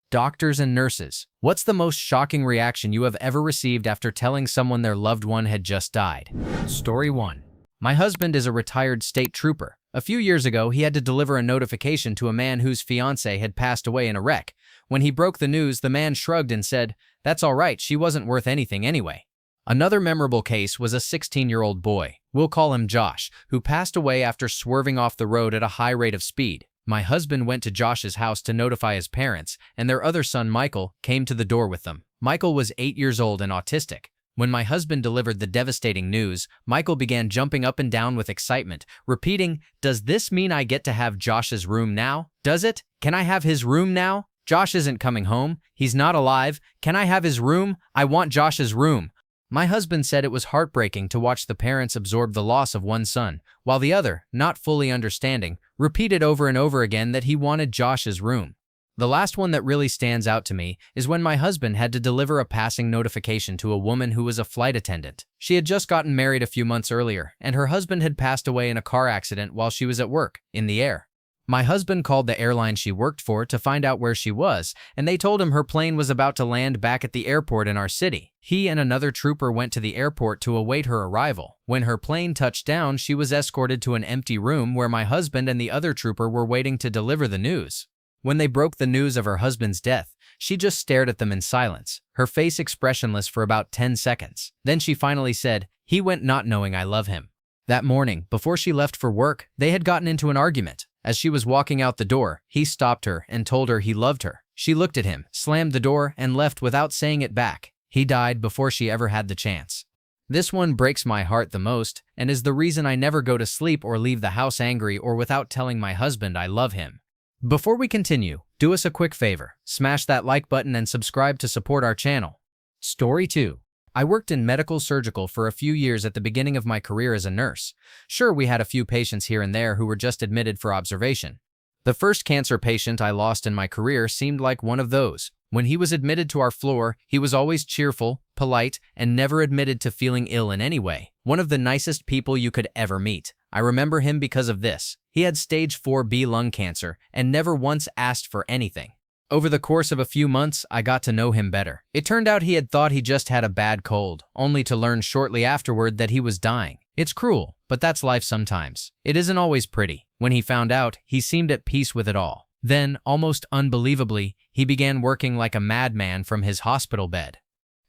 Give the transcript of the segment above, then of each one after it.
Doctors and nurses. What's the most shocking reaction you have ever received after telling someone their loved one had just died? Story 1. My husband is a retired state trooper. A few years ago, he had to deliver a notification to a man whose fiancée had passed away in a wreck. When he broke the news, the man shrugged and said, "That's all right, she wasn't worth anything anyway." Another memorable case was a 16-year-old boy, we'll call him Josh, who passed away after swerving off the road at a high rate of speed. My husband went to Josh's house to notify his parents, and their other son, Michael, came to the door with them. Michael was 8 years old and autistic. When my husband delivered the devastating news, Michael began jumping up and down with excitement, repeating, "Does this mean I get to have Josh's room now? Does it? Can I have his room now? Josh isn't coming home. He's not alive. Can I have his room? I want Josh's room." My husband said it was heartbreaking to watch the parents absorb the loss of one son, while the other, not fully understanding, repeated over and over again that he wanted Josh's room. The last one that really stands out to me is when my husband had to deliver a passing notification to a woman who was a flight attendant. She had just gotten married a few months earlier, and her husband had passed away in a car accident while she was at work, in the air. My husband called the airline she worked for to find out where she was, and they told him her plane was about to land back at the airport in our city. He and another trooper went to the airport to await her arrival. When her plane touched down, she was escorted to an empty room where my husband and the other trooper were waiting to deliver the news. When they broke the news of her husband's death, she just stared at them in silence, her face expressionless for about 10 seconds. Then she finally said, "He went not knowing I love him." That morning, before she left for work, they had gotten into an argument. As she was walking out the door, he stopped her and told her he loved her. She looked at him, slammed the door, and left without saying it back. He died before she ever had the chance. This one breaks my heart the most and is the reason I never go to sleep or leave the house angry or without telling my husband I love him. Before we continue, do us a quick favor. Smash that like button and subscribe to support our channel. Story 2. I worked in medical surgical for a few years at the beginning of my career as a nurse. Sure, we had a few patients here and there who were just admitted for observation. The first cancer patient I lost in my career seemed like one of those. When he was admitted to our floor, he was always cheerful, polite, and never admitted to feeling ill in any way. One of the nicest people you could ever meet. I remember him because of this. He had stage 4B lung cancer and never once asked for anything. Over the course of a few months, I got to know him better. It turned out he had thought he just had a bad cold, only to learn shortly afterward that he was dying. It's cruel, but that's life sometimes. It isn't always pretty. When he found out, he seemed at peace with it all. Then, almost unbelievably, he began working like a madman from his hospital bed.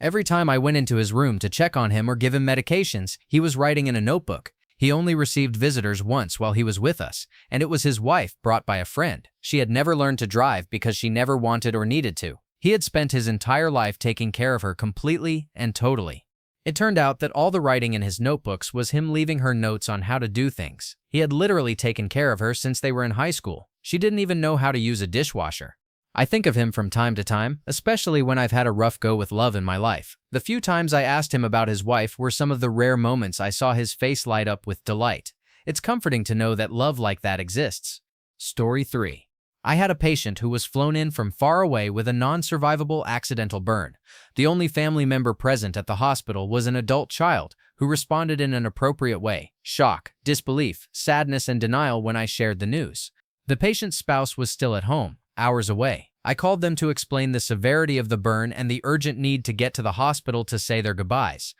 Every time I went into his room to check on him or give him medications, he was writing in a notebook. He only received visitors once while he was with us, and it was his wife brought by a friend. She had never learned to drive because she never wanted or needed to. He had spent his entire life taking care of her completely and totally. It turned out that all the writing in his notebooks was him leaving her notes on how to do things. He had literally taken care of her since they were in high school. She didn't even know how to use a dishwasher. I think of him from time to time, especially when I've had a rough go with love in my life. The few times I asked him about his wife were some of the rare moments I saw his face light up with delight. It's comforting to know that love like that exists. Story 3. I had a patient who was flown in from far away with a non-survivable accidental burn. The only family member present at the hospital was an adult child who responded in an appropriate way: shock, disbelief, sadness, and denial when I shared the news. The patient's spouse was still at home, hours away. I called them to explain the severity of the burn and the urgent need to get to the hospital to say their goodbyes.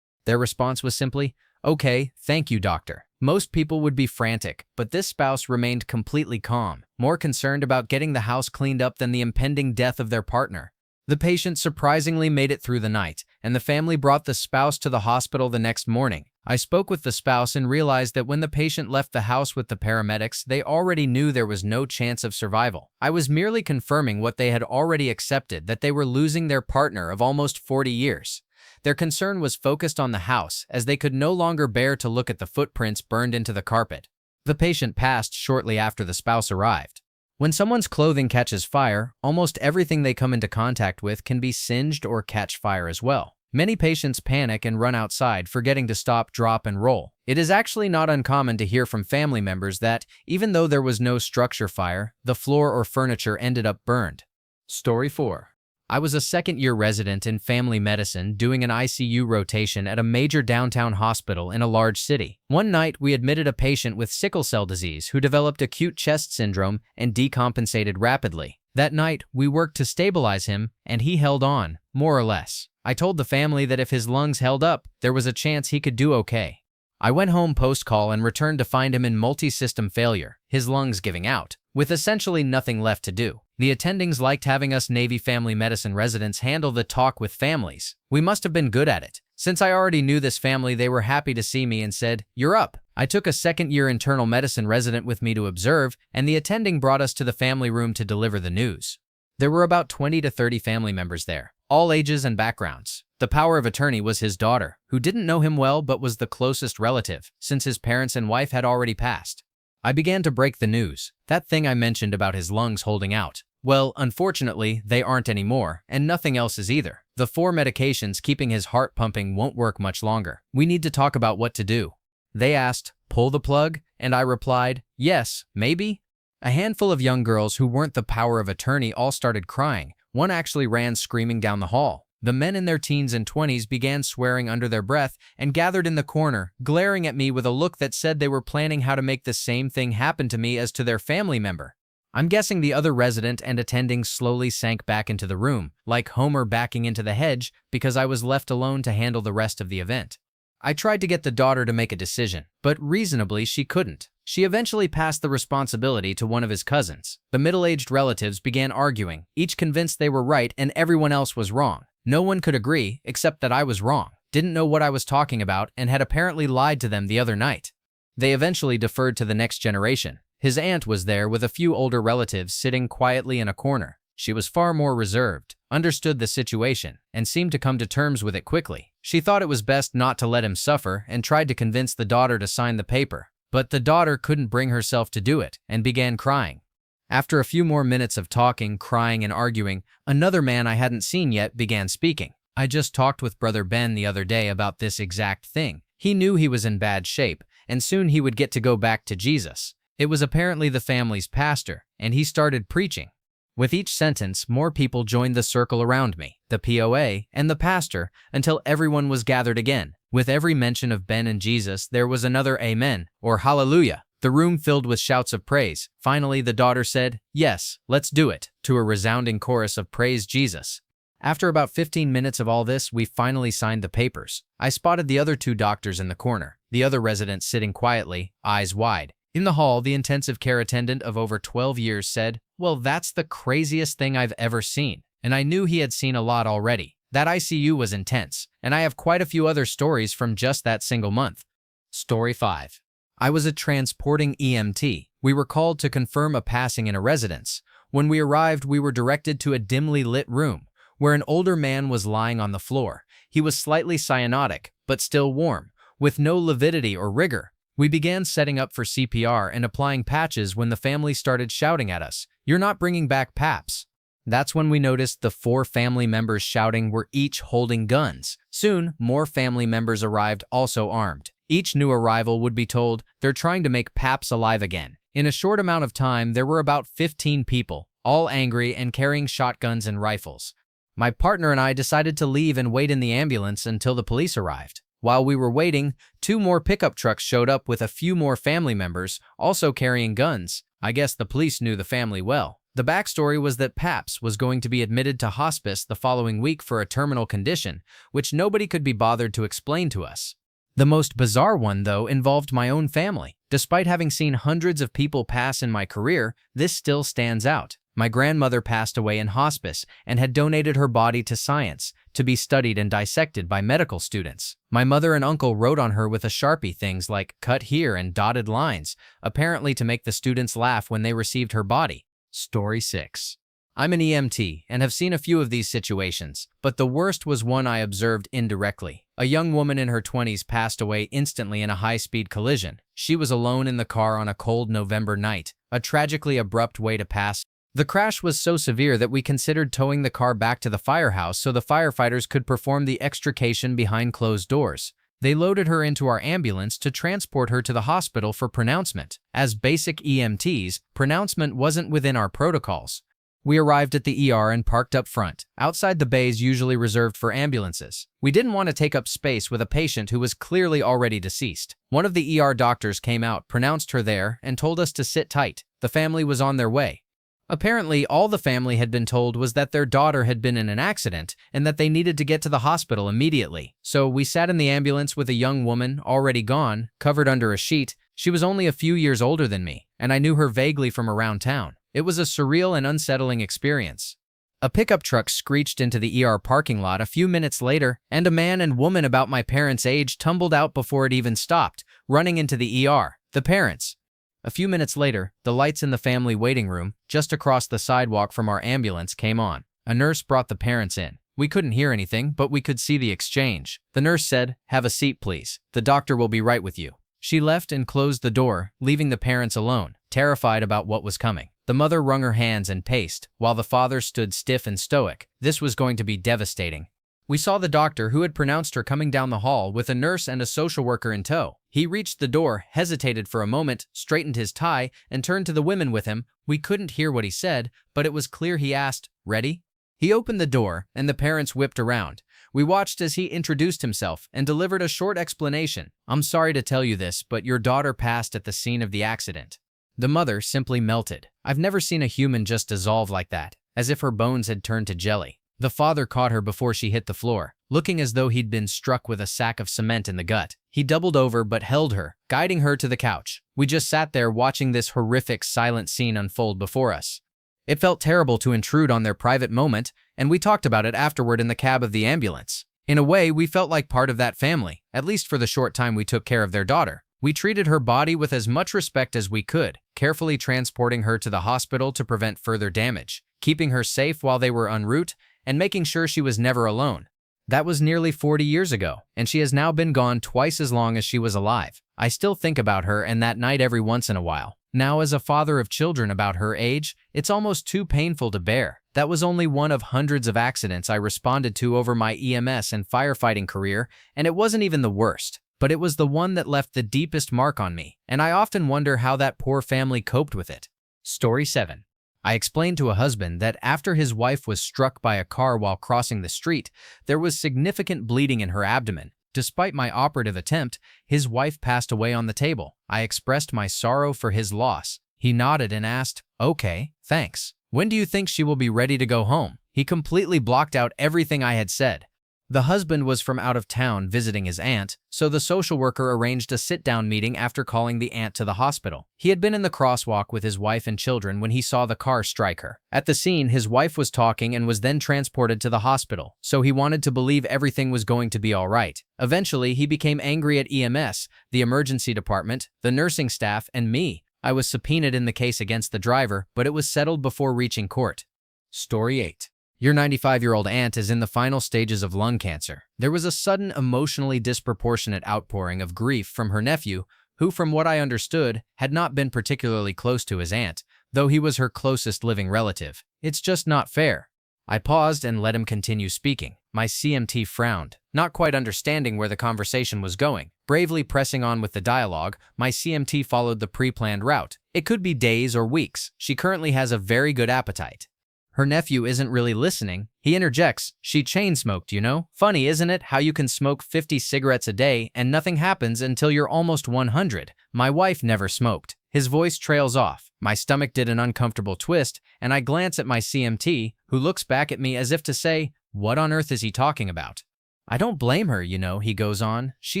Their response was simply, "Okay, thank you, doctor." Most people would be frantic, but this spouse remained completely calm, more concerned about getting the house cleaned up than the impending death of their partner. The patient surprisingly made it through the night, and the family brought the spouse to the hospital the next morning. I spoke with the spouse and realized that when the patient left the house with the paramedics, they already knew there was no chance of survival. I was merely confirming what they had already accepted, that they were losing their partner of almost 40 years. Their concern was focused on the house, as they could no longer bear to look at the footprints burned into the carpet. The patient passed shortly after the spouse arrived. When someone's clothing catches fire, almost everything they come into contact with can be singed or catch fire as well. Many patients panic and run outside, forgetting to stop, drop, and roll. It is actually not uncommon to hear from family members that, even though there was no structure fire, the floor or furniture ended up burned. Story 4. I was a second-year resident in family medicine doing an ICU rotation at a major downtown hospital in a large city. One night, we admitted a patient with sickle cell disease who developed acute chest syndrome and decompensated rapidly. That night, we worked to stabilize him, and he held on, more or less. I told the family that if his lungs held up, there was a chance he could do okay. I went home post-call and returned to find him in multi-system failure, his lungs giving out, with essentially nothing left to do. The attendings liked having us Navy family medicine residents handle the talk with families. We must have been good at it. Since I already knew this family, they were happy to see me and said, "You're up." I took a second-year internal medicine resident with me to observe, and the attending brought us to the family room to deliver the news. There were about 20 to 30 family members there, all ages and backgrounds. The power of attorney was his daughter, who didn't know him well but was the closest relative, since his parents and wife had already passed. I began to break the news, that thing I mentioned about his lungs holding out. Well, unfortunately, they aren't anymore, and nothing else is either. The 4 medications keeping his heart pumping won't work much longer. We need to talk about what to do. They asked, "Pull the plug?" And I replied, "Yes, maybe." A handful of young girls who weren't the power of attorney all started crying. One actually ran screaming down the hall. The men in their teens and 20s began swearing under their breath and gathered in the corner, glaring at me with a look that said they were planning how to make the same thing happen to me as to their family member. I'm guessing the other resident and attending slowly sank back into the room, like Homer backing into the hedge, because I was left alone to handle the rest of the event. I tried to get the daughter to make a decision, but reasonably she couldn't. She eventually passed the responsibility to one of his cousins. The middle-aged relatives began arguing, each convinced they were right and everyone else was wrong. No one could agree, except that I was wrong, didn't know what I was talking about, and had apparently lied to them the other night. They eventually deferred to the next generation. His aunt was there with a few older relatives sitting quietly in a corner. She was far more reserved, understood the situation, and seemed to come to terms with it quickly. She thought it was best not to let him suffer and tried to convince the daughter to sign the paper. But the daughter couldn't bring herself to do it and began crying. After a few more minutes of talking, crying, and arguing, another man I hadn't seen yet began speaking. I just talked with Brother Ben the other day about this exact thing. He knew he was in bad shape, and soon he would get to go back to Jesus. It was apparently the family's pastor, and he started preaching. With each sentence, more people joined the circle around me, the POA, and the pastor, until everyone was gathered again. With every mention of Ben and Jesus, there was another amen, or hallelujah. The room filled with shouts of praise. Finally, the daughter said, "Yes, let's do it," to a resounding chorus of praise Jesus. After about 15 minutes of all this, we finally signed the papers. I spotted the other 2 doctors in the corner, the other resident sitting quietly, eyes wide. In the hall, the intensive care attendant of over 12 years said, "Well, that's the craziest thing I've ever seen." And I knew he had seen a lot already. That ICU was intense, and I have quite a few other stories from just that single month. Story 5. I was a transporting EMT. We were called to confirm a passing in a residence. When we arrived, we were directed to a dimly lit room, where an older man was lying on the floor. He was slightly cyanotic, but still warm, with no lividity or rigor. We began setting up for CPR and applying patches when the family started shouting at us, "You're not bringing back PAPs." That's when we noticed the 4 family members shouting were each holding guns. Soon, more family members arrived, also armed. Each new arrival would be told, "They're trying to make PAPs alive again." In a short amount of time, there were about 15 people, all angry and carrying shotguns and rifles. My partner and I decided to leave and wait in the ambulance until the police arrived. While we were waiting, 2 more pickup trucks showed up with a few more family members, also carrying guns. I guess the police knew the family well. The backstory was that Paps was going to be admitted to hospice the following week for a terminal condition, which nobody could be bothered to explain to us. The most bizarre one, though, involved my own family. Despite having seen hundreds of people pass in my career, this still stands out. My grandmother passed away in hospice and had donated her body to science to be studied and dissected by medical students. My mother and uncle wrote on her with a Sharpie things like "cut here" and dotted lines, apparently to make the students laugh when they received her body. Story 6. I'm an EMT and have seen a few of these situations, but the worst was one I observed indirectly. A young woman in her 20s passed away instantly in a high-speed collision. She was alone in the car on a cold November night, a tragically abrupt way to pass. The crash was so severe that we considered towing the car back to the firehouse so the firefighters could perform the extrication behind closed doors. They loaded her into our ambulance to transport her to the hospital for pronouncement. As basic EMTs, pronouncement wasn't within our protocols. We arrived at the ER and parked up front, outside the bays usually reserved for ambulances. We didn't want to take up space with a patient who was clearly already deceased. One of the ER doctors came out, pronounced her there, and told us to sit tight. The family was on their way. Apparently, all the family had been told was that their daughter had been in an accident and that they needed to get to the hospital immediately. So we sat in the ambulance with a young woman, already gone, covered under a sheet. She was only a few years older than me, and I knew her vaguely from around town. It was a surreal and unsettling experience. A pickup truck screeched into the ER parking lot a few minutes later, and a man and woman about my parents' age tumbled out before it even stopped, running into the ER. The parents. A few minutes later, the lights in the family waiting room, just across the sidewalk from our ambulance, came on. A nurse brought the parents in. We couldn't hear anything, but we could see the exchange. The nurse said, "Have a seat, please. The doctor will be right with you." She left and closed the door, leaving the parents alone, terrified about what was coming. The mother wrung her hands and paced, while the father stood stiff and stoic. This was going to be devastating. We saw the doctor, who had pronounced her, coming down the hall with a nurse and a social worker in tow. He reached the door, hesitated for a moment, straightened his tie, and turned to the women with him. We couldn't hear what he said, but it was clear he asked, "Ready?" He opened the door, and the parents whipped around. We watched as he introduced himself and delivered a short explanation. "I'm sorry to tell you this, but your daughter passed at the scene of the accident." The mother simply melted. I've never seen a human just dissolve like that, as if her bones had turned to jelly. The father caught her before she hit the floor, looking as though he'd been struck with a sack of cement in the gut. He doubled over but held her, guiding her to the couch. We just sat there watching this horrific, silent scene unfold before us. It felt terrible to intrude on their private moment, and we talked about it afterward in the cab of the ambulance. In a way, we felt like part of that family, at least for the short time we took care of their daughter. We treated her body with as much respect as we could, carefully transporting her to the hospital to prevent further damage, keeping her safe while they were en route, and making sure she was never alone. That was nearly 40 years ago, and she has now been gone twice as long as she was alive. I still think about her and that night every once in a while. Now, as a father of children about her age, it's almost too painful to bear. That was only one of hundreds of accidents I responded to over my EMS and firefighting career, and it wasn't even the worst. But it was the one that left the deepest mark on me, and I often wonder how that poor family coped with it. Story 7. I explained to a husband that after his wife was struck by a car while crossing the street, there was significant bleeding in her abdomen. Despite my operative attempt, his wife passed away on the table. I expressed my sorrow for his loss. He nodded and asked, "Okay, thanks. When do you think she will be ready to go home?" He completely blocked out everything I had said. The husband was from out of town visiting his aunt, so the social worker arranged a sit-down meeting after calling the aunt to the hospital. He had been in the crosswalk with his wife and children when he saw the car strike her. At the scene, his wife was talking and was then transported to the hospital, so he wanted to believe everything was going to be all right. Eventually, he became angry at EMS, the emergency department, the nursing staff, and me. I was subpoenaed in the case against the driver, but it was settled before reaching court. Story 8. Your 95-year-old aunt is in the final stages of lung cancer. There was a sudden, emotionally disproportionate outpouring of grief from her nephew, who, from what I understood, had not been particularly close to his aunt, though he was her closest living relative. It's just not fair. I paused and let him continue speaking. My CMT frowned, not quite understanding where the conversation was going. Bravely pressing on with the dialogue, my CMT followed the pre-planned route. It could be days or weeks. She currently has a very good appetite. Her nephew isn't really listening. He interjects, "She chain-smoked, you know? Funny, isn't it, how you can smoke 50 cigarettes a day and nothing happens until you're almost 100. My wife never smoked." His voice trails off. My stomach did an uncomfortable twist, and I glance at my CMT, who looks back at me as if to say, "What on earth is he talking about?" "I don't blame her, you know," he goes on. "She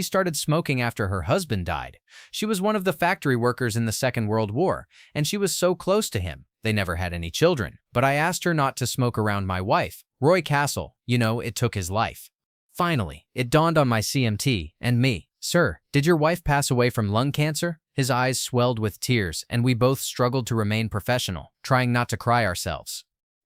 started smoking after her husband died. She was one of the factory workers in the Second World War, and she was so close to him. They never had any children. But I asked her not to smoke around my wife. Roy Castle, you know, it took his life." Finally, it dawned on my CMT and me. "Sir, did your wife pass away from lung cancer?" His eyes swelled with tears, and we both struggled to remain professional, trying not to cry ourselves.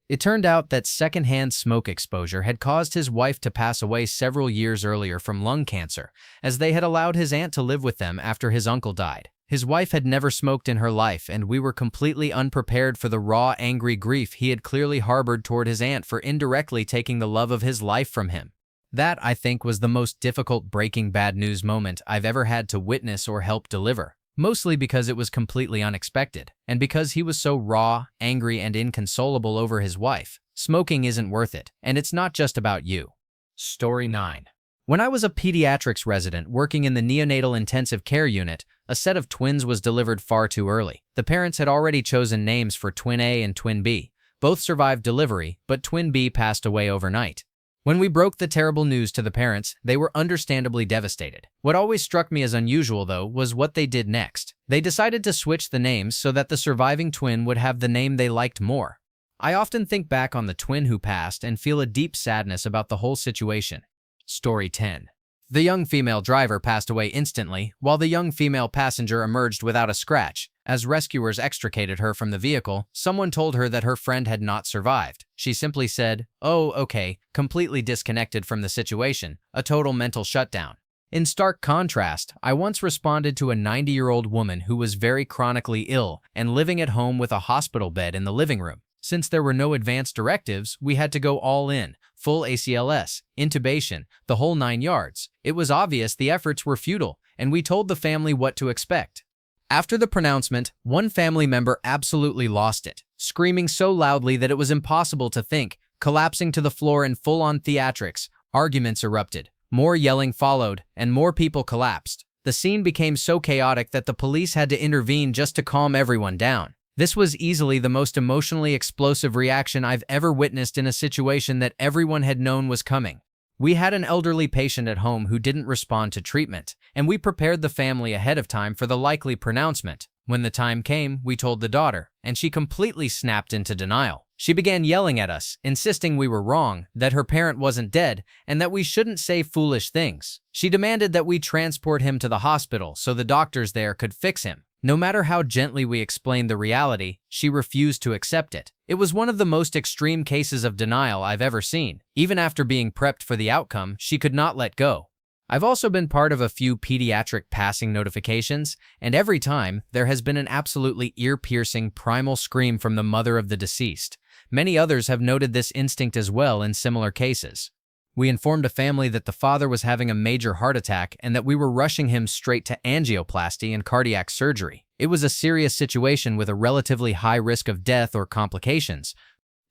It turned out that secondhand smoke exposure had caused his wife to pass away several years earlier from lung cancer, as they had allowed his aunt to live with them after his uncle died. His wife had never smoked in her life, and we were completely unprepared for the raw, angry grief he had clearly harbored toward his aunt for indirectly taking the love of his life from him. That, I think, was the most difficult Breaking Bad news moment I've ever had to witness or help deliver. Mostly because it was completely unexpected, and because he was so raw, angry, and inconsolable over his wife. Smoking isn't worth it, and it's not just about you. Story 9. When I was a pediatrics resident working in the neonatal intensive care unit, a set of twins was delivered far too early. The parents had already chosen names for Twin A and Twin B. Both survived delivery, but Twin B passed away overnight. When we broke the terrible news to the parents, they were understandably devastated. What always struck me as unusual, though, was what they did next. They decided to switch the names so that the surviving twin would have the name they liked more. I often think back on the twin who passed and feel a deep sadness about the whole situation. Story 10. The young female driver passed away instantly, while the young female passenger emerged without a scratch. As rescuers extricated her from the vehicle, someone told her that her friend had not survived. She simply said, "Oh, okay," completely disconnected from the situation, a total mental shutdown. In stark contrast, I once responded to a 90-year-old woman who was very chronically ill and living at home with a hospital bed in the living room. Since there were no advance directives, we had to go all in, full ACLS, intubation, the whole 9 yards. It was obvious the efforts were futile, and we told the family what to expect. After the pronouncement, one family member absolutely lost it, screaming so loudly that it was impossible to think, collapsing to the floor in full-on theatrics. Arguments erupted. More yelling followed, and more people collapsed. The scene became so chaotic that the police had to intervene just to calm everyone down. This was easily the most emotionally explosive reaction I've ever witnessed in a situation that everyone had known was coming. We had an elderly patient at home who didn't respond to treatment, and we prepared the family ahead of time for the likely pronouncement. When the time came, we told the daughter, and she completely snapped into denial. She began yelling at us, insisting we were wrong, that her parent wasn't dead, and that we shouldn't say foolish things. She demanded that we transport him to the hospital so the doctors there could fix him. No matter how gently we explained the reality, she refused to accept it. It was one of the most extreme cases of denial I've ever seen. Even after being prepped for the outcome, she could not let go. I've also been part of a few pediatric passing notifications, and every time, there has been an absolutely ear-piercing primal scream from the mother of the deceased. Many others have noted this instinct as well in similar cases. We informed a family that the father was having a major heart attack and that we were rushing him straight to angioplasty and cardiac surgery. It was a serious situation with a relatively high risk of death or complications.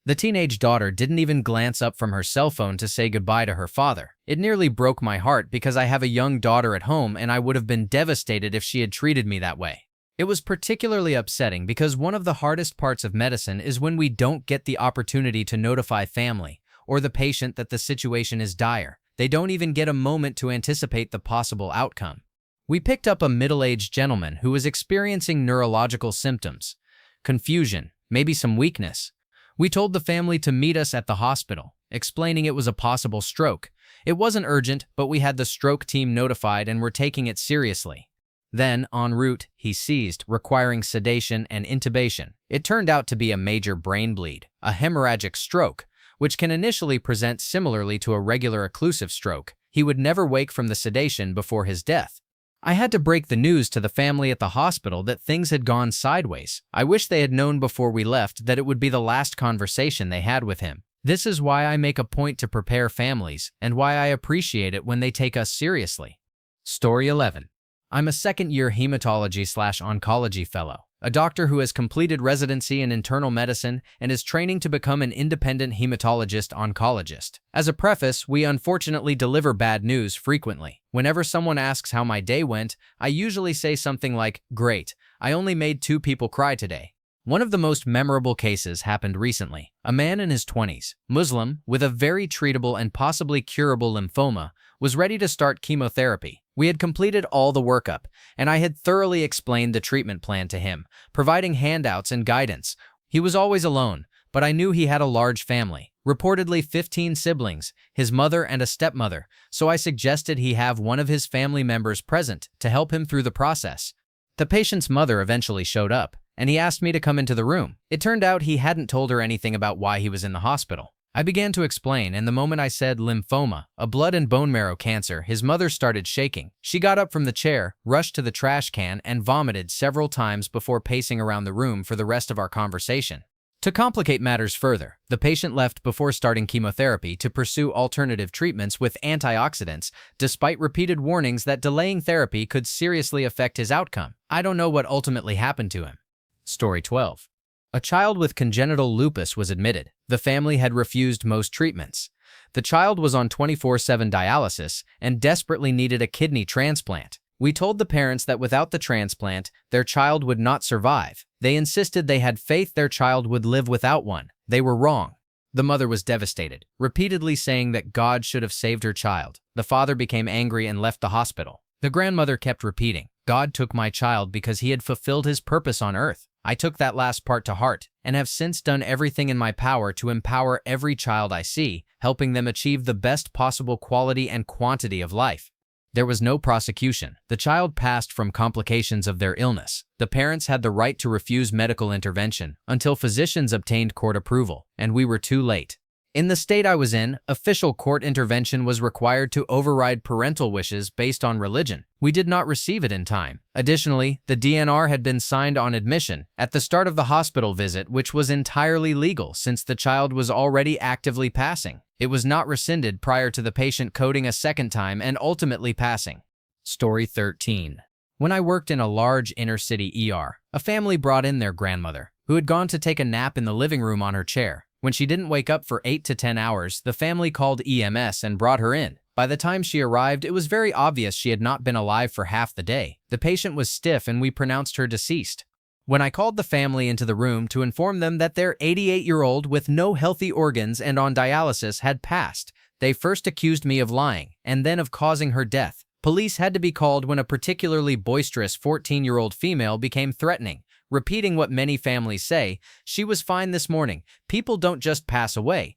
The teenage daughter didn't even glance up from her cell phone to say goodbye to her father. It nearly broke my heart because I have a young daughter at home and I would have been devastated if she had treated me that way. It was particularly upsetting because one of the hardest parts of medicine is when we don't get the opportunity to notify family or the patient that the situation is dire. They don't even get a moment to anticipate the possible outcome. We picked up a middle-aged gentleman who was experiencing neurological symptoms, confusion, maybe some weakness. We told the family to meet us at the hospital, explaining it was a possible stroke. It wasn't urgent, but we had the stroke team notified and were taking it seriously. Then, en route, he seized, requiring sedation and intubation. It turned out to be a major brain bleed, a hemorrhagic stroke, which can initially present similarly to a regular occlusive stroke. He would never wake from the sedation before his death. I had to break the news to the family at the hospital that things had gone sideways. I wish they had known before we left that it would be the last conversation they had with him. This is why I make a point to prepare families and why I appreciate it when they take us seriously. Story 11. I'm a second-year hematology/oncology fellow, a doctor who has completed residency in internal medicine and is training to become an independent hematologist-oncologist. As a preface, we unfortunately deliver bad news frequently. Whenever someone asks how my day went, I usually say something like, "Great, I only made 2 people cry today." One of the most memorable cases happened recently. A man in his 20s, Muslim, with a very treatable and possibly curable lymphoma, was ready to start chemotherapy. We had completed all the workup, and I had thoroughly explained the treatment plan to him, providing handouts and guidance. He was always alone, but I knew he had a large family, reportedly 15 siblings, his mother and a stepmother, so I suggested he have one of his family members present to help him through the process. The patient's mother eventually showed up, and he asked me to come into the room. It turned out he hadn't told her anything about why he was in the hospital. I began to explain, and the moment I said lymphoma, a blood and bone marrow cancer, his mother started shaking. She got up from the chair, rushed to the trash can, and vomited several times before pacing around the room for the rest of our conversation. To complicate matters further, the patient left before starting chemotherapy to pursue alternative treatments with antioxidants, despite repeated warnings that delaying therapy could seriously affect his outcome. I don't know what ultimately happened to him. Story 12. A child with congenital lupus was admitted. The family had refused most treatments. The child was on 24/7 dialysis and desperately needed a kidney transplant. We told the parents that without the transplant, their child would not survive. They insisted they had faith their child would live without one. They were wrong. The mother was devastated, repeatedly saying that God should have saved her child. The father became angry and left the hospital. The grandmother kept repeating, "God took my child because he had fulfilled his purpose on earth." I took that last part to heart and have since done everything in my power to empower every child I see, helping them achieve the best possible quality and quantity of life. There was no prosecution. The child passed from complications of their illness. The parents had the right to refuse medical intervention until physicians obtained court approval, and we were too late. In the state I was in, official court intervention was required to override parental wishes based on religion. We did not receive it in time. Additionally, the DNR had been signed on admission at the start of the hospital visit, which was entirely legal since the child was already actively passing. It was not rescinded prior to the patient coding a second time and ultimately passing. Story 13. When I worked in a large inner-city ER, a family brought in their grandmother, who had gone to take a nap in the living room on her chair. When she didn't wake up for 8 to 10 hours, the family called EMS and brought her in. By the time she arrived, it was very obvious she had not been alive for half the day. The patient was stiff and we pronounced her deceased. When I called the family into the room to inform them that their 88-year-old with no healthy organs and on dialysis had passed, they first accused me of lying and then of causing her death. Police had to be called when a particularly boisterous 14-year-old female became threatening, repeating what many families say, "She was fine this morning. People don't just pass away."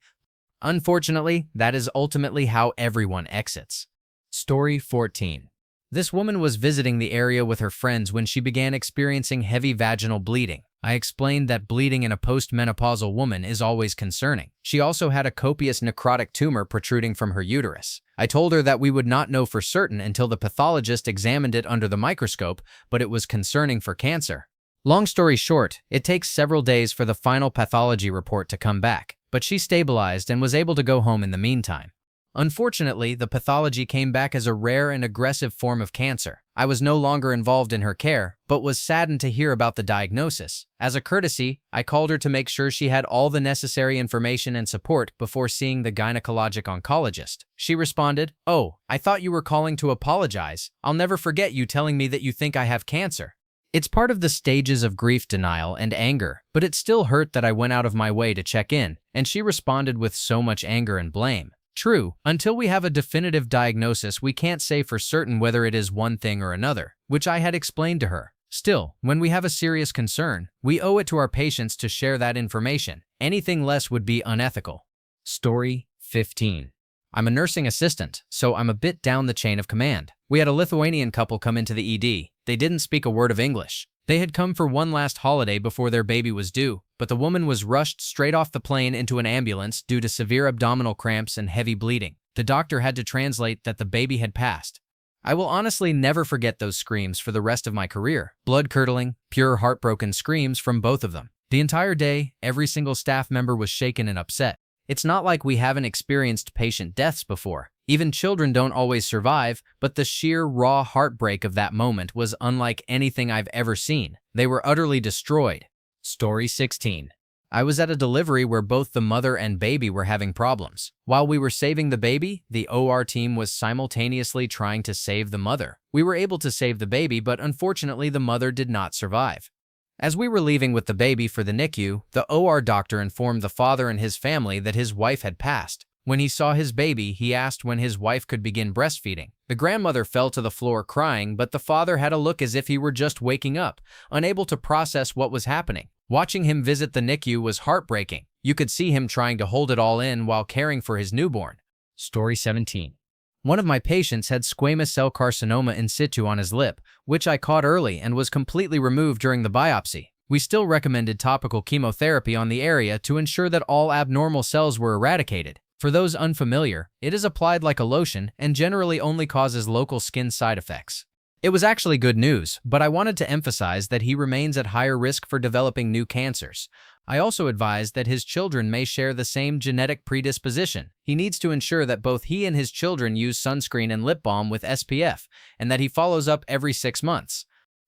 Unfortunately, that is ultimately how everyone exits. Story 14. This woman was visiting the area with her friends when she began experiencing heavy vaginal bleeding. I explained that bleeding in a postmenopausal woman is always concerning. She also had a copious necrotic tumor protruding from her uterus. I told her that we would not know for certain until the pathologist examined it under the microscope, but it was concerning for cancer. Long story short, it takes several days for the final pathology report to come back, but she stabilized and was able to go home in the meantime. Unfortunately, the pathology came back as a rare and aggressive form of cancer. I was no longer involved in her care, but was saddened to hear about the diagnosis. As a courtesy, I called her to make sure she had all the necessary information and support before seeing the gynecologic oncologist. She responded, "Oh, I thought you were calling to apologize. I'll never forget you telling me that you think I have cancer." It's part of the stages of grief denial and anger, but it still hurt that I went out of my way to check in, and she responded with so much anger and blame. True, until we have a definitive diagnosis, we can't say for certain whether it is one thing or another, which I had explained to her. Still, when we have a serious concern, we owe it to our patients to share that information. Anything less would be unethical. Story 15. I'm a nursing assistant, so I'm a bit down the chain of command. We had a Lithuanian couple come into the ED. They didn't speak a word of English. They had come for one last holiday before their baby was due, but the woman was rushed straight off the plane into an ambulance due to severe abdominal cramps and heavy bleeding. The doctor had to translate that the baby had passed. I will honestly never forget those screams for the rest of my career. Blood-curdling, pure heartbroken screams from both of them. The entire day, every single staff member was shaken and upset. It's not like we haven't experienced patient deaths before. Even children don't always survive, but the sheer raw heartbreak of that moment was unlike anything I've ever seen. They were utterly destroyed. Story 16. I was at a delivery where both the mother and baby were having problems. While we were saving the baby, the OR team was simultaneously trying to save the mother. We were able to save the baby, but unfortunately the mother did not survive. As we were leaving with the baby for the NICU, the OR doctor informed the father and his family that his wife had passed. When he saw his baby, he asked when his wife could begin breastfeeding. The grandmother fell to the floor crying, but the father had a look as if he were just waking up, unable to process what was happening. Watching him visit the NICU was heartbreaking. You could see him trying to hold it all in while caring for his newborn. Story 17. One of my patients had squamous cell carcinoma in situ on his lip, which I caught early and was completely removed during the biopsy. We still recommended topical chemotherapy on the area to ensure that all abnormal cells were eradicated. For those unfamiliar, it is applied like a lotion and generally only causes local skin side effects. It was actually good news, but I wanted to emphasize that he remains at higher risk for developing new cancers. I also advised that his children may share the same genetic predisposition. He needs to ensure that both he and his children use sunscreen and lip balm with SPF, and that he follows up every 6 months.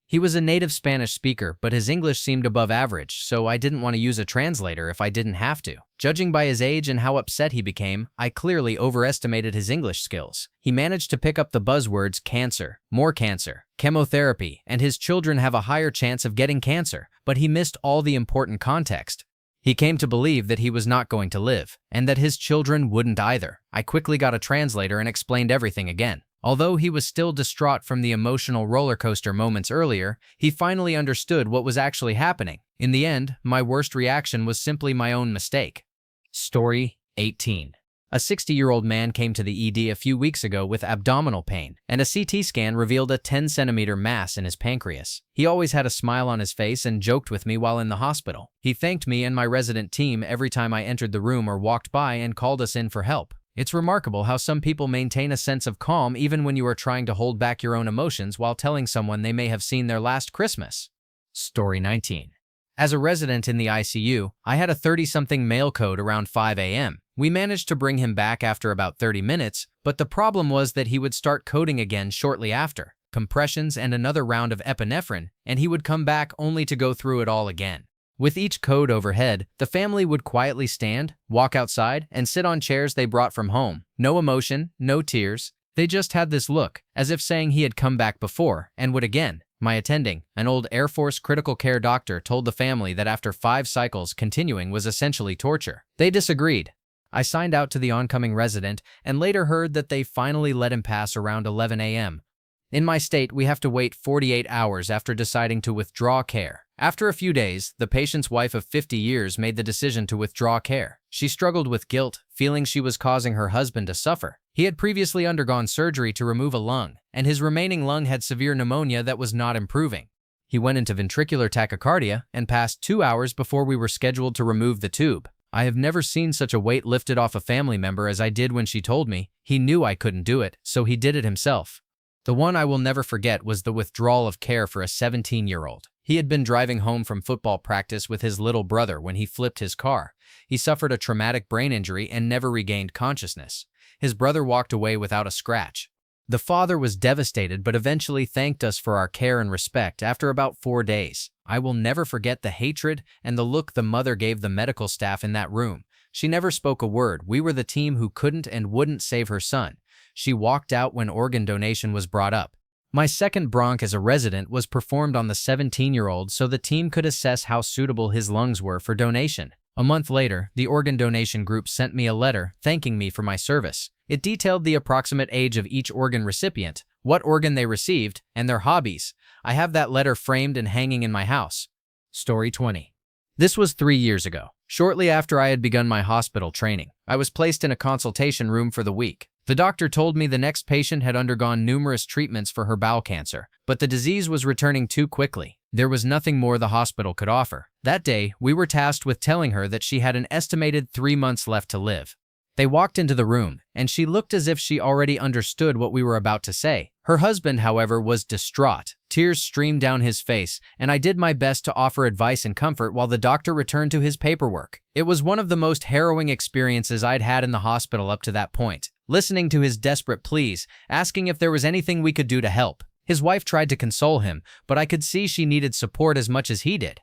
He was a native Spanish speaker, but his English seemed above average, so I didn't want to use a translator if I didn't have to. Judging by his age and how upset he became, I clearly overestimated his English skills. He managed to pick up the buzzwords cancer, more cancer, chemotherapy, and his children have a higher chance of getting cancer, but he missed all the important context. He came to believe that he was not going to live, and that his children wouldn't either. I quickly got a translator and explained everything again. Although he was still distraught from the emotional roller coaster moments earlier, he finally understood what was actually happening. In the end, my worst reaction was simply my own mistake. Story 18. A 60-year-old man came to the ED a few weeks ago with abdominal pain, and a CT scan revealed a 10-centimeter mass in his pancreas. He always had a smile on his face and joked with me while in the hospital. He thanked me and my resident team every time I entered the room or walked by and called us in for help. It's remarkable how some people maintain a sense of calm even when you are trying to hold back your own emotions while telling someone they may have seen their last Christmas. Story 19. As a resident in the ICU, I had a 30-something male code around 5 a.m. We managed to bring him back after about 30 minutes, but the problem was that he would start coding again shortly after, compressions and another round of epinephrine, and he would come back only to go through it all again. With each code overhead, the family would quietly stand, walk outside, and sit on chairs they brought from home. No emotion, no tears. They just had this look, as if saying he had come back before, and would again. My attending, an old Air Force critical care doctor, told the family that after 5 cycles, continuing was essentially torture. They disagreed. I signed out to the oncoming resident and later heard that they finally let him pass around 11 a.m. In my state, we have to wait 48 hours after deciding to withdraw care. After a few days, the patient's wife of 50 years made the decision to withdraw care. She struggled with guilt, feeling she was causing her husband to suffer. He had previously undergone surgery to remove a lung, and his remaining lung had severe pneumonia that was not improving. He went into ventricular tachycardia and passed 2 hours before we were scheduled to remove the tube. I have never seen such a weight lifted off a family member as I did when she told me. He knew I couldn't do it, so he did it himself. The one I will never forget was the withdrawal of care for a 17-year-old. He had been driving home from football practice with his little brother when he flipped his car. He suffered a traumatic brain injury and never regained consciousness. His brother walked away without a scratch. The father was devastated but eventually thanked us for our care and respect after about 4 days. I will never forget the hatred and the look the mother gave the medical staff in that room. She never spoke a word. We were the team who couldn't and wouldn't save her son. She walked out when organ donation was brought up. My second bronch as a resident was performed on the 17-year-old so the team could assess how suitable his lungs were for donation. A month later, the organ donation group sent me a letter thanking me for my service. It detailed the approximate age of each organ recipient, what organ they received, and their hobbies. I have that letter framed and hanging in my house. Story 20. This was 3 years ago. Shortly after I had begun my hospital training, I was placed in a consultation room for the week. The doctor told me the next patient had undergone numerous treatments for her bowel cancer, but the disease was returning too quickly. There was nothing more the hospital could offer. That day, we were tasked with telling her that she had an estimated 3 months left to live. They walked into the room, and she looked as if she already understood what we were about to say. Her husband, however, was distraught. Tears streamed down his face, and I did my best to offer advice and comfort while the doctor returned to his paperwork. It was one of the most harrowing experiences I'd had in the hospital up to that point. Listening to his desperate pleas, asking if there was anything we could do to help. His wife tried to console him, but I could see she needed support as much as he did.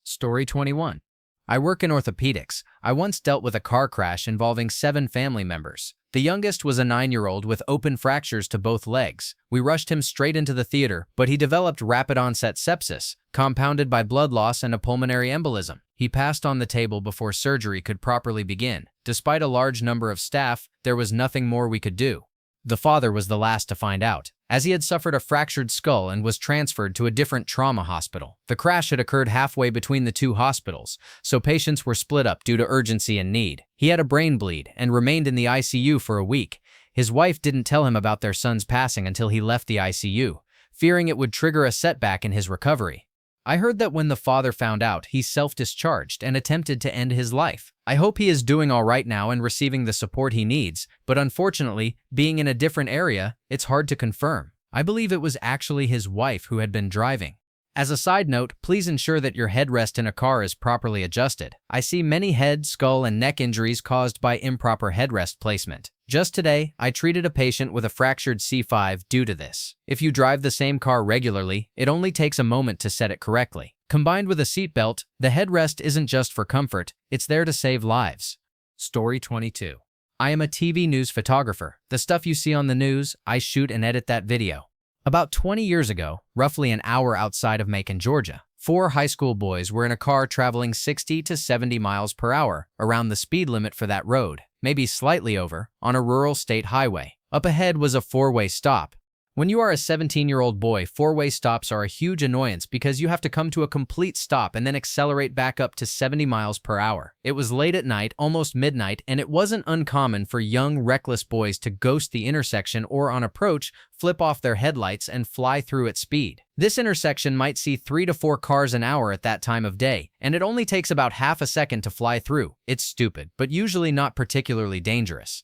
Story 21. I work in orthopedics. I once dealt with a car crash involving 7 family members. The youngest was a 9-year-old with open fractures to both legs. We rushed him straight into the theater, but he developed rapid onset sepsis, compounded by blood loss and a pulmonary embolism. He passed on the table before surgery could properly begin. Despite a large number of staff, there was nothing more we could do. The father was the last to find out, as he had suffered a fractured skull and was transferred to a different trauma hospital. The crash had occurred halfway between the 2 hospitals, so patients were split up due to urgency and need. He had a brain bleed and remained in the ICU for a week. His wife didn't tell him about their son's passing until he left the ICU, fearing it would trigger a setback in his recovery. I heard that when the father found out, he self-discharged and attempted to end his life. I hope he is doing all right now and receiving the support he needs, but unfortunately, being in a different area, it's hard to confirm. I believe it was actually his wife who had been driving. As a side note, please ensure that your headrest in a car is properly adjusted. I see many head, skull, and neck injuries caused by improper headrest placement. Just today, I treated a patient with a fractured C5 due to this. If you drive the same car regularly, it only takes a moment to set it correctly. Combined with a seatbelt, the headrest isn't just for comfort, it's there to save lives. Story 22. I am a TV news photographer. The stuff you see on the news, I shoot and edit that video. About 20 years ago, roughly an hour outside of Macon, Georgia, 4 high school boys were in a car traveling 60 to 70 miles per hour around the speed limit for that road, maybe slightly over, on a rural state highway. Up ahead was a 4-way stop. When you are a 17-year-old boy, 4-way stops are a huge annoyance because you have to come to a complete stop and then accelerate back up to 70 miles per hour. It was late at night, almost midnight, and it wasn't uncommon for young, reckless boys to ghost the intersection or on approach, flip off their headlights and fly through at speed. This intersection might see 3 to 4 cars an hour at that time of day, and it only takes about half a second to fly through. It's stupid, but usually not particularly dangerous.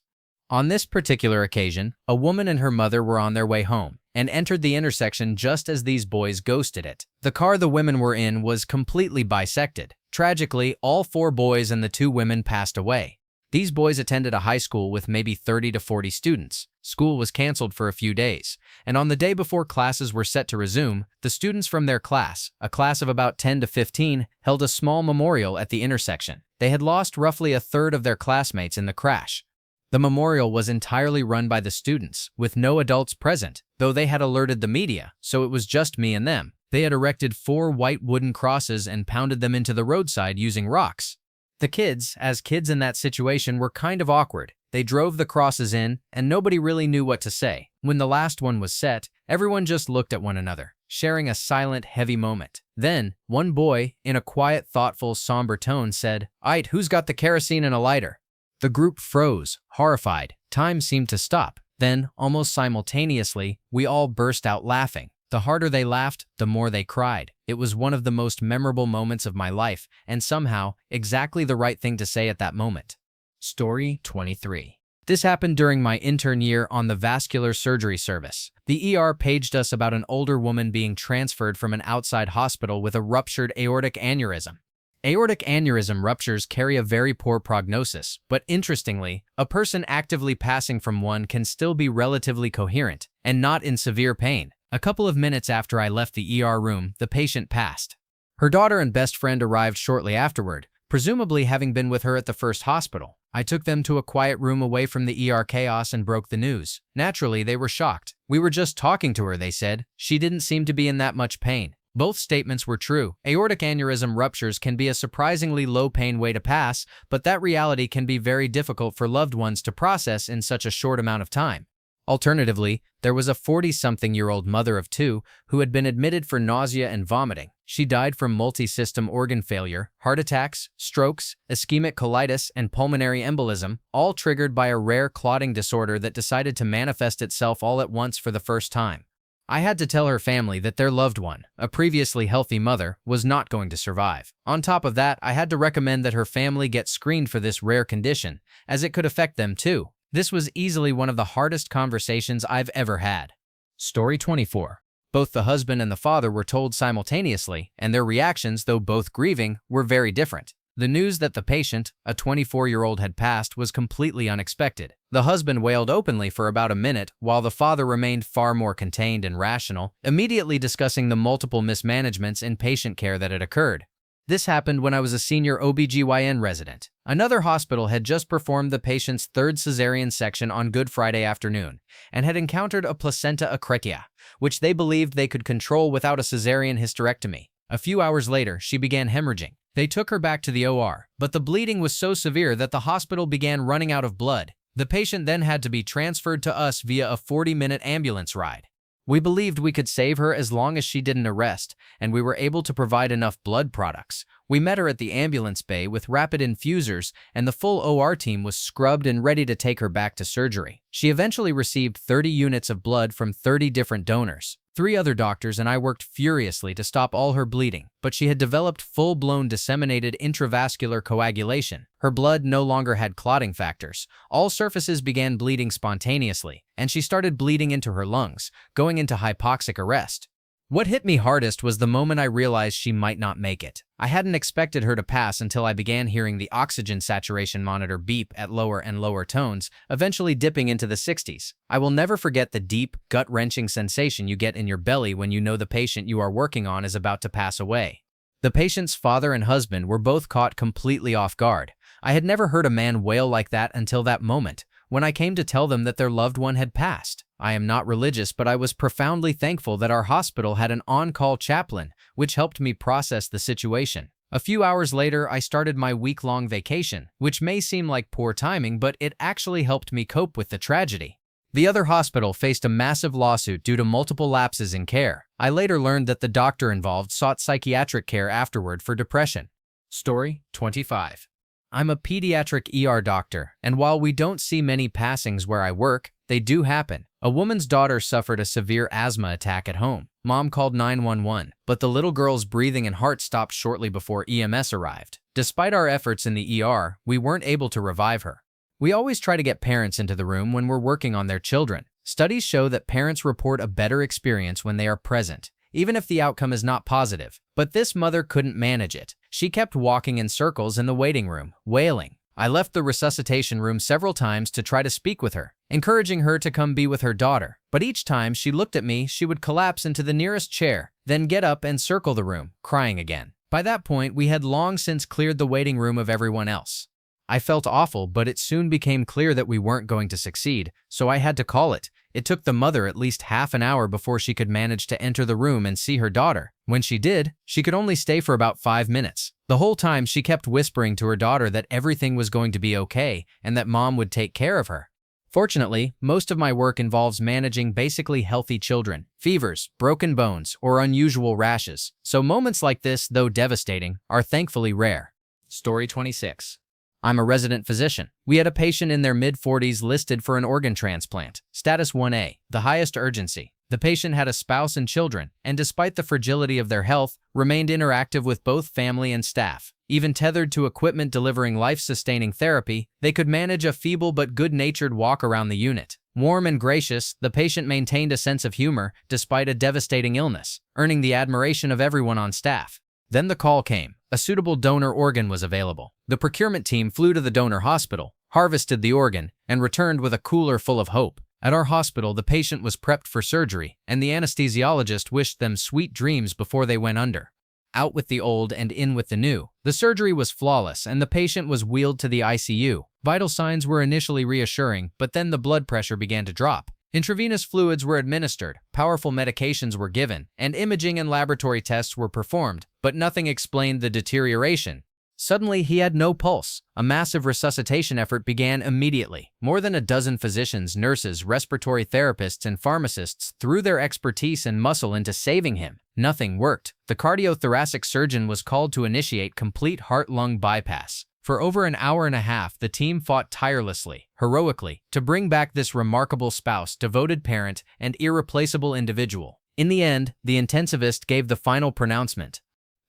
On this particular occasion, a woman and her mother were on their way home and entered the intersection just as these boys ghosted it. The car the women were in was completely bisected. Tragically, all 4 boys and the 2 women passed away. These boys attended a high school with maybe 30 to 40 students. School was canceled for a few days, and on the day before classes were set to resume, the students from their class, a class of about 10 to 15, held a small memorial at the intersection. They had lost roughly a third of their classmates in the crash. The memorial was entirely run by the students, with no adults present, though they had alerted the media, so it was just me and them. They had erected 4 white wooden crosses and pounded them into the roadside using rocks. The kids, as kids in that situation, were kind of awkward. They drove the crosses in, and nobody really knew what to say. When the last one was set, everyone just looked at one another, sharing a silent, heavy moment. Then, one boy, in a quiet, thoughtful, somber tone, said, "Aight, who's got the kerosene and a lighter?" The group froze, horrified. Time seemed to stop. Then, almost simultaneously, we all burst out laughing. The harder they laughed, the more they cried. It was one of the most memorable moments of my life, and somehow, exactly the right thing to say at that moment. Story 23. This happened during my intern year on the vascular surgery service. The ER paged us about an older woman being transferred from an outside hospital with a ruptured aortic aneurysm. Aortic aneurysm ruptures carry a very poor prognosis, but interestingly, a person actively passing from one can still be relatively coherent and not in severe pain. A couple of minutes after I left the ER room, the patient passed. Her daughter and best friend arrived shortly afterward, presumably having been with her at the first hospital. I took them to a quiet room away from the ER chaos and broke the news. Naturally, they were shocked. "We were just talking to her," they said. "She didn't seem to be in that much pain." Both statements were true. Aortic aneurysm ruptures can be a surprisingly low-pain way to pass, but that reality can be very difficult for loved ones to process in such a short amount of time. Alternatively, there was a 40-something-year-old mother of 2 who had been admitted for nausea and vomiting. She died from multi-system organ failure, heart attacks, strokes, ischemic colitis, and pulmonary embolism, all triggered by a rare clotting disorder that decided to manifest itself all at once for the first time. I had to tell her family that their loved one, a previously healthy mother, was not going to survive. On top of that, I had to recommend that her family get screened for this rare condition, as it could affect them too. This was easily one of the hardest conversations I've ever had. Story 24. Both the husband and the father were told simultaneously, and their reactions, though both grieving, were very different. The news that the patient, a 24-year-old, had passed was completely unexpected. The husband wailed openly for about a minute, while the father remained far more contained and rational, immediately discussing the multiple mismanagements in patient care that had occurred. This happened when I was a senior OB/GYN resident. Another hospital had just performed the patient's 3rd cesarean section on Good Friday afternoon and had encountered a placenta accretia, which they believed they could control without a cesarean hysterectomy. A few hours later, she began hemorrhaging. They took her back to the OR, but the bleeding was so severe that the hospital began running out of blood. The patient then had to be transferred to us via a 40-minute ambulance ride. We believed we could save her as long as she didn't arrest, and we were able to provide enough blood products. We met her at the ambulance bay with rapid infusers, and the full OR team was scrubbed and ready to take her back to surgery. She eventually received 30 units of blood from 30 different donors. 3 other doctors and I worked furiously to stop all her bleeding, but she had developed full-blown disseminated intravascular coagulation. Her blood no longer had clotting factors. All surfaces began bleeding spontaneously, and she started bleeding into her lungs, going into hypoxic arrest. What hit me hardest was the moment I realized she might not make it. I hadn't expected her to pass until I began hearing the oxygen saturation monitor beep at lower and lower tones, eventually dipping into the 60s. I will never forget the deep, gut-wrenching sensation you get in your belly when you know the patient you are working on is about to pass away. The patient's father and husband were both caught completely off guard. I had never heard a man wail like that until that moment, when I came to tell them that their loved one had passed. I am not religious, but I was profoundly thankful that our hospital had an on-call chaplain, which helped me process the situation. A few hours later, I started my week-long vacation, which may seem like poor timing, but it actually helped me cope with the tragedy. The other hospital faced a massive lawsuit due to multiple lapses in care. I later learned that the doctor involved sought psychiatric care afterward for depression. Story 25. I'm a pediatric ER doctor, and while we don't see many passings where I work, they do happen. A woman's daughter suffered a severe asthma attack at home. Mom called 911, but the little girl's breathing and heart stopped shortly before EMS arrived. Despite our efforts in the ER, we weren't able to revive her. We always try to get parents into the room when we're working on their children. Studies show that parents report a better experience when they are present, even if the outcome is not positive. But this mother couldn't manage it. She kept walking in circles in the waiting room, wailing. I left the resuscitation room several times to try to speak with her, encouraging her to come be with her daughter. But each time she looked at me, she would collapse into the nearest chair, then get up and circle the room, crying again. By that point, we had long since cleared the waiting room of everyone else. I felt awful, but it soon became clear that we weren't going to succeed, so I had to call it. It took the mother at least half an hour before she could manage to enter the room and see her daughter. When she did, she could only stay for about 5 minutes. The whole time, she kept whispering to her daughter that everything was going to be okay and that mom would take care of her. Fortunately, most of my work involves managing basically healthy children, fevers, broken bones, or unusual rashes. So moments like this, though devastating, are thankfully rare. Story 26. I'm a resident physician. We had a patient in their mid-40s listed for an organ transplant. Status 1A, the highest urgency. The patient had a spouse and children, and despite the fragility of their health, remained interactive with both family and staff. Even tethered to equipment delivering life-sustaining therapy, they could manage a feeble but good-natured walk around the unit. Warm and gracious, the patient maintained a sense of humor despite a devastating illness, earning the admiration of everyone on staff. Then the call came. A suitable donor organ was available. The procurement team flew to the donor hospital, harvested the organ, and returned with a cooler full of hope. At our hospital, the patient was prepped for surgery, and the anesthesiologist wished them sweet dreams before they went under. Out with the old and in with the new. The surgery was flawless, and the patient was wheeled to the ICU. Vital signs were initially reassuring, but then the blood pressure began to drop. Intravenous fluids were administered, powerful medications were given, and imaging and laboratory tests were performed, but nothing explained the deterioration. Suddenly, he had no pulse. A massive resuscitation effort began immediately. More than a dozen physicians, nurses, respiratory therapists, and pharmacists threw their expertise and muscle into saving him. Nothing worked. The cardiothoracic surgeon was called to initiate complete heart-lung bypass. For over an hour and a half, the team fought tirelessly, heroically, to bring back this remarkable spouse, devoted parent, and irreplaceable individual. In the end, the intensivist gave the final pronouncement.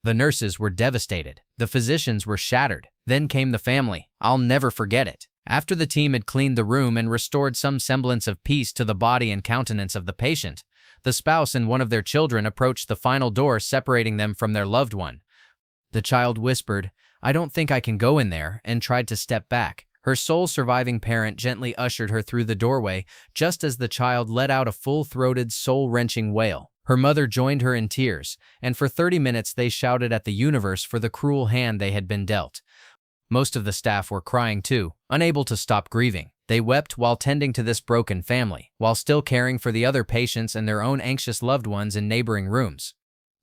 The nurses were devastated. The physicians were shattered. Then came the family. I'll never forget it. After the team had cleaned the room and restored some semblance of peace to the body and countenance of the patient, the spouse and one of their children approached the final door separating them from their loved one. The child whispered, "I don't think I can go in there," and tried to step back. Her sole surviving parent gently ushered her through the doorway just as the child let out a full-throated, soul-wrenching wail. Her mother joined her in tears, and for 30 minutes they shouted at the universe for the cruel hand they had been dealt. Most of the staff were crying too, unable to stop grieving. They wept while tending to this broken family, while still caring for the other patients and their own anxious loved ones in neighboring rooms.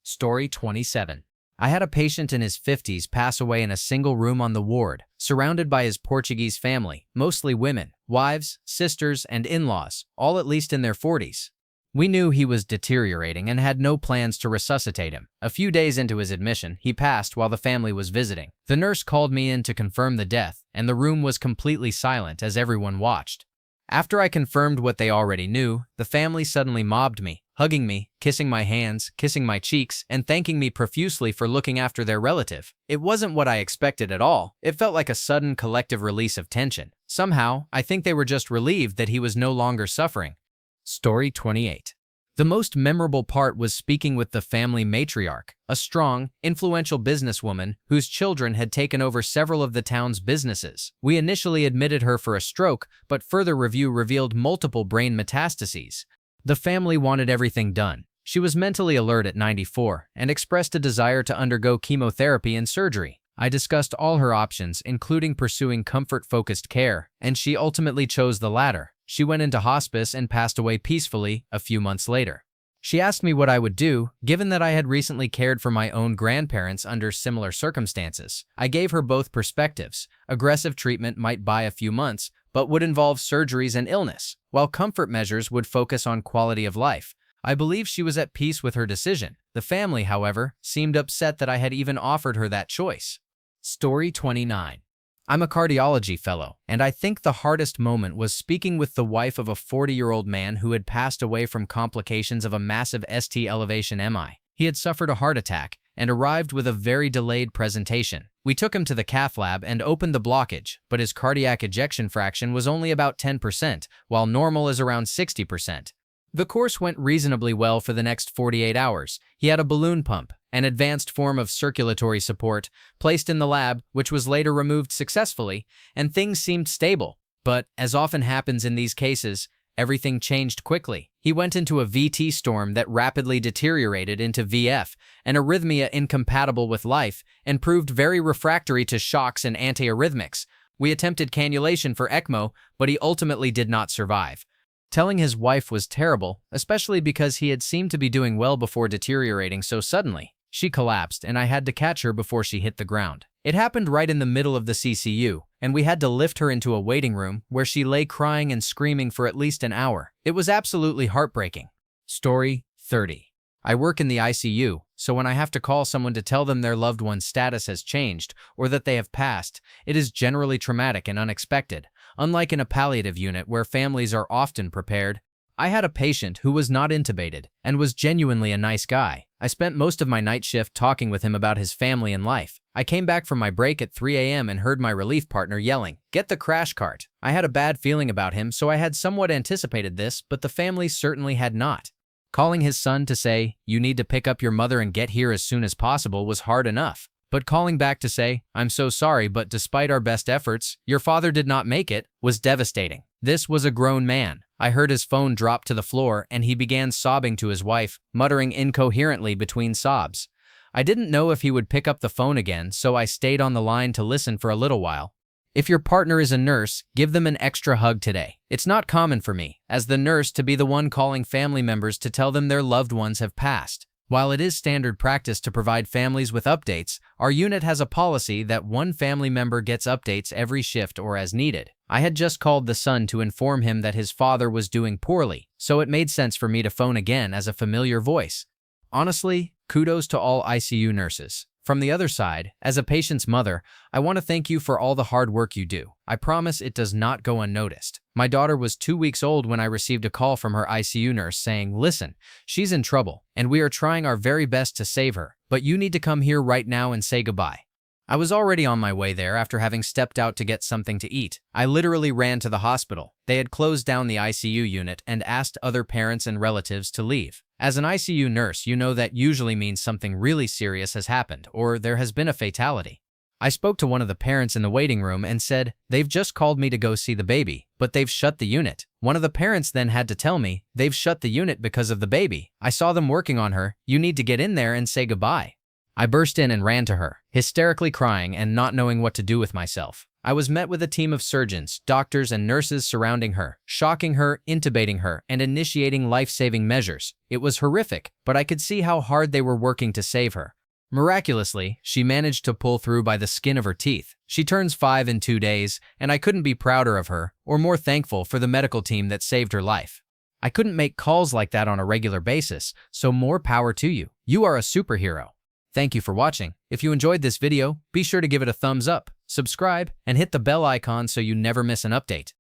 Story 27. I had a patient in his 50s pass away in a single room on the ward, surrounded by his Portuguese family, mostly women, wives, sisters, and in-laws, all at least in their 40s. We knew he was deteriorating and had no plans to resuscitate him. A few days into his admission, he passed while the family was visiting. The nurse called me in to confirm the death, and the room was completely silent as everyone watched. After I confirmed what they already knew, the family suddenly mobbed me, hugging me, kissing my hands, kissing my cheeks, and thanking me profusely for looking after their relative. It wasn't what I expected at all. It felt like a sudden collective release of tension. Somehow, I think they were just relieved that he was no longer suffering. Story 28. The most memorable part was speaking with the family matriarch, a strong, influential businesswoman whose children had taken over several of the town's businesses. We initially admitted her for a stroke, but further review revealed multiple brain metastases. The family wanted everything done. She was mentally alert at 94 and expressed a desire to undergo chemotherapy and surgery. I discussed all her options, including pursuing comfort-focused care, and she ultimately chose the latter. She went into hospice and passed away peacefully a few months later. She asked me what I would do, given that I had recently cared for my own grandparents under similar circumstances. I gave her both perspectives. Aggressive treatment might buy a few months, but would involve surgeries and illness, while comfort measures would focus on quality of life. I believe she was at peace with her decision. The family, however, seemed upset that I had even offered her that choice. Story 29. I'm a cardiology fellow, and I think the hardest moment was speaking with the wife of a 40-year-old man who had passed away from complications of a massive ST elevation MI. He had suffered a heart attack and arrived with a very delayed presentation. We took him to the cath lab and opened the blockage, but his cardiac ejection fraction was only about 10%, while normal is around 60%. The course went reasonably well for the next 48 hours. He had a balloon pump, an advanced form of circulatory support, placed in the lab, which was later removed successfully, and things seemed stable. But, as often happens in these cases, everything changed quickly. He went into a VT storm that rapidly deteriorated into VF, an arrhythmia incompatible with life, and proved very refractory to shocks and antiarrhythmics. We attempted cannulation for ECMO, but he ultimately did not survive. Telling his wife was terrible, especially because he had seemed to be doing well before deteriorating so suddenly. She collapsed, and I had to catch her before she hit the ground. It happened right in the middle of the CCU, and we had to lift her into a waiting room where she lay crying and screaming for at least an hour. It was absolutely heartbreaking. Story 30. I work in the ICU, so when I have to call someone to tell them their loved one's status has changed or that they have passed, it is generally traumatic and unexpected. Unlike in a palliative unit where families are often prepared, I had a patient who was not intubated and was genuinely a nice guy. I spent most of my night shift talking with him about his family and life. I came back from my break at 3 a.m. and heard my relief partner yelling, "Get the crash cart." I had a bad feeling about him, so I had somewhat anticipated this, but the family certainly had not. Calling his son to say, "You need to pick up your mother and get here as soon as possible," was hard enough. But calling back to say, "I'm so sorry, but despite our best efforts, your father did not make it," was devastating. This was a grown man. I heard his phone drop to the floor and he began sobbing to his wife, muttering incoherently between sobs. I didn't know if he would pick up the phone again, so I stayed on the line to listen for a little while. If your partner is a nurse, give them an extra hug today. It's not common for me, as the nurse, to be the one calling family members to tell them their loved ones have passed. While it is standard practice to provide families with updates, our unit has a policy that one family member gets updates every shift or as needed. I had just called the son to inform him that his father was doing poorly, so it made sense for me to phone again as a familiar voice. Honestly, kudos to all ICU nurses. From the other side, as a patient's mother, I want to thank you for all the hard work you do. I promise it does not go unnoticed. My daughter was 2 weeks old when I received a call from her ICU nurse saying, "Listen, she's in trouble, and we are trying our very best to save her, but you need to come here right now and say goodbye." I was already on my way there after having stepped out to get something to eat. I literally ran to the hospital. They had closed down the ICU unit and asked other parents and relatives to leave. As an ICU nurse, you know that usually means something really serious has happened or there has been a fatality. I spoke to one of the parents in the waiting room and said, "They've just called me to go see the baby, but they've shut the unit." One of the parents then had to tell me, "They've shut the unit because of the baby. I saw them working on her. You need to get in there and say goodbye." I burst in and ran to her, hysterically crying and not knowing what to do with myself. I was met with a team of surgeons, doctors, and nurses surrounding her, shocking her, intubating her, and initiating life-saving measures. It was horrific, but I could see how hard they were working to save her. Miraculously, she managed to pull through by the skin of her teeth. She turns 5 in 2 days, and I couldn't be prouder of her or more thankful for the medical team that saved her life. I couldn't make calls like that on a regular basis, so more power to you. You are a superhero. Thank you for watching. If you enjoyed this video, be sure to give it a thumbs up, subscribe, and hit the bell icon so you never miss an update.